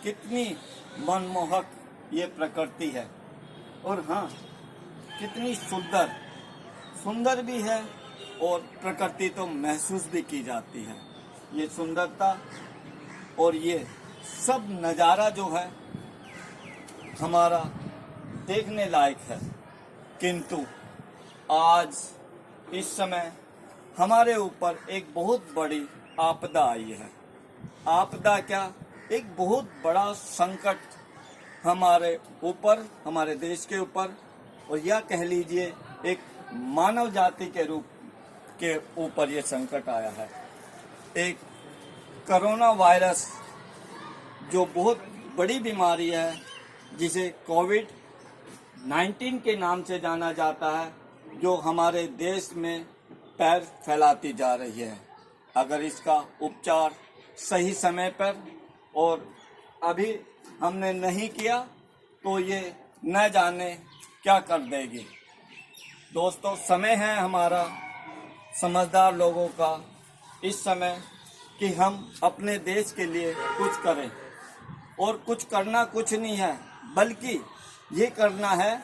कितनी मनमोहक ये प्रकृति है और हाँ, कितनी सुंदर भी है और प्रकृति तो महसूस भी की जाती है। ये सुंदरता और ये सब नज़ारा जो है हमारा देखने लायक है, किंतु आज इस समय हमारे ऊपर एक बहुत बड़ी आपदा आई है। आपदा क्या, एक बहुत बड़ा संकट हमारे ऊपर, हमारे देश के ऊपर, और यह कह लीजिए एक मानव जाति के रूप के ऊपर ये संकट आया है। एक कोरोना वायरस जो बहुत बड़ी बीमारी है, जिसे कोविड-19 के नाम से जाना जाता है, जो हमारे देश में पैर फैलाती जा रही है। अगर इसका उपचार सही समय पर और अभी हमने नहीं किया तो ये न जाने क्या कर देगी। दोस्तों, समय है हमारा समझदार लोगों का इस समय कि हम अपने देश के लिए कुछ करें, और कुछ करना कुछ नहीं है, बल्कि ये करना है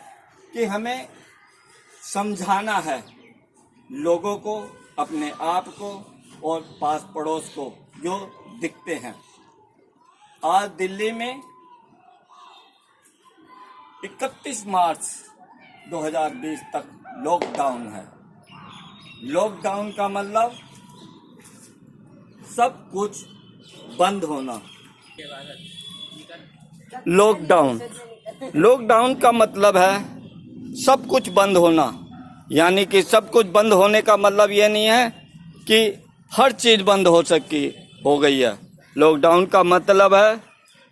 कि हमें समझाना है लोगों को, अपने आप को और पास पड़ोस को जो दिखते हैं। आज दिल्ली में 31 मार्च 2020 तक लॉकडाउन है। लॉकडाउन का मतलब सब कुछ बंद होना। लॉकडाउन का मतलब है सब कुछ बंद होना, यानी कि सब कुछ बंद होने का मतलब ये नहीं है कि हर चीज़ बंद हो गई है। लॉकडाउन का मतलब है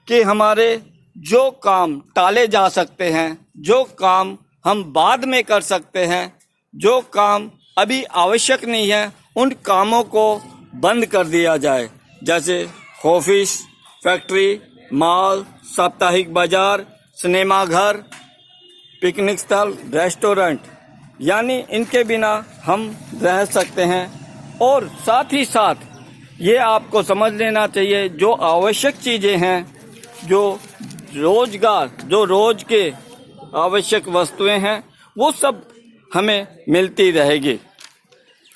कि हमारे जो काम टाले जा सकते हैं, जो काम हम बाद में कर सकते हैं, जो काम अभी आवश्यक नहीं है, उन कामों को बंद कर दिया जाए। जैसे ऑफिस, फैक्ट्री, मॉल, साप्ताहिक बाजार, सिनेमा घर, पिकनिक स्थल, रेस्टोरेंट, यानी इनके बिना हम रह सकते हैं। और साथ ही साथ ये आपको समझ लेना चाहिए, जो आवश्यक चीज़ें हैं, जो रोज के आवश्यक वस्तुएं हैं, वो सब हमें मिलती रहेगी।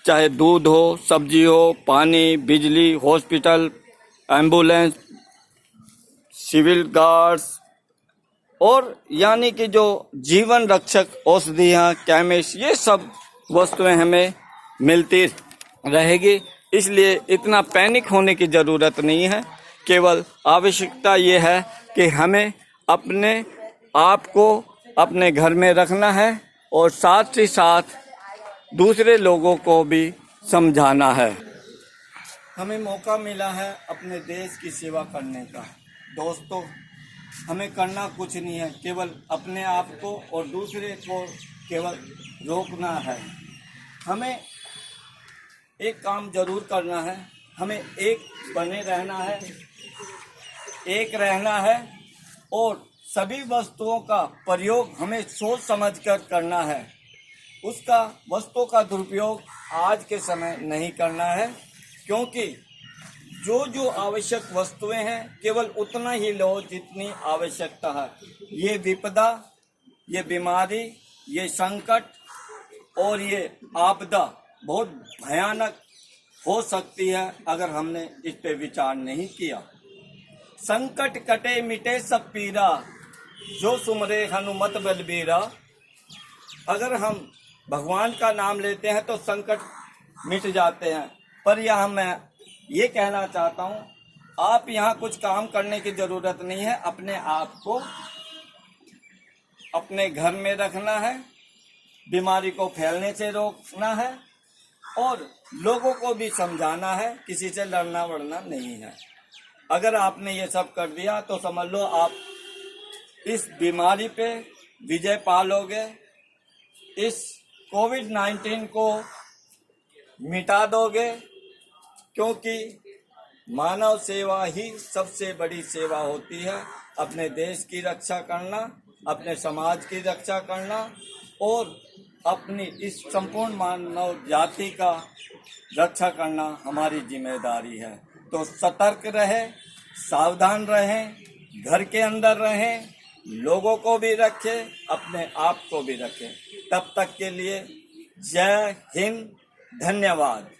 चाहे दूध हो, सब्जी हो, पानी, बिजली, हॉस्पिटल, एम्बुलेंस, सिविल गार्ड्स, और यानी कि जो जीवन रक्षक औषधियाँ, केमिस्ट, ये सब वस्तुएं हमें मिलती रहेगी। इसलिए इतना पैनिक होने की ज़रूरत नहीं है। केवल आवश्यकता ये है कि हमें अपने आप को अपने घर में रखना है और साथ ही साथ दूसरे लोगों को भी समझाना है। हमें मौका मिला है अपने देश की सेवा करने का। दोस्तों, हमें करना कुछ नहीं है, केवल अपने आप को और दूसरे को केवल रोकना है। हमें एक काम जरूर करना है, हमें एक बने रहना है, एक रहना है, और सभी वस्तुओं का प्रयोग हमें सोच समझकर करना है। उसका वस्तुओं का दुरुपयोग आज के समय नहीं करना है, क्योंकि जो आवश्यक वस्तुएं हैं केवल उतना ही लो जितनी आवश्यकता है। ये विपदा, ये बीमारी, ये संकट और ये आपदा बहुत भयानक हो सकती है अगर हमने इस पे विचार नहीं किया। संकट कटे मिटे सब पीरा, जो सुमरे हनुमत बलबीरा। अगर हम भगवान का नाम लेते हैं तो संकट मिट जाते हैं। पर यहाँ मैं ये कहना चाहता हूँ, आप यहाँ कुछ काम करने की ज़रूरत नहीं है। अपने आप को अपने घर में रखना है, बीमारी को फैलने से रोकना है, और लोगों को भी समझाना है, किसी से लड़ना वड़ना नहीं है। अगर आपने ये सब कर दिया तो समझ लो आप इस बीमारी पे विजय पा लोगे, इस कोविड-19 को मिटा दोगे, क्योंकि मानव सेवा ही सबसे बड़ी सेवा होती है। अपने देश की रक्षा करना, अपने समाज की रक्षा करना और अपनी इस संपूर्ण मानव जाति का रक्षा करना हमारी जिम्मेदारी है। तो सतर्क रहें, सावधान रहें घर के अंदर रहें, लोगों को भी रखें, अपने आप को भी रखें। तब तक के लिए जय हिंद, धन्यवाद।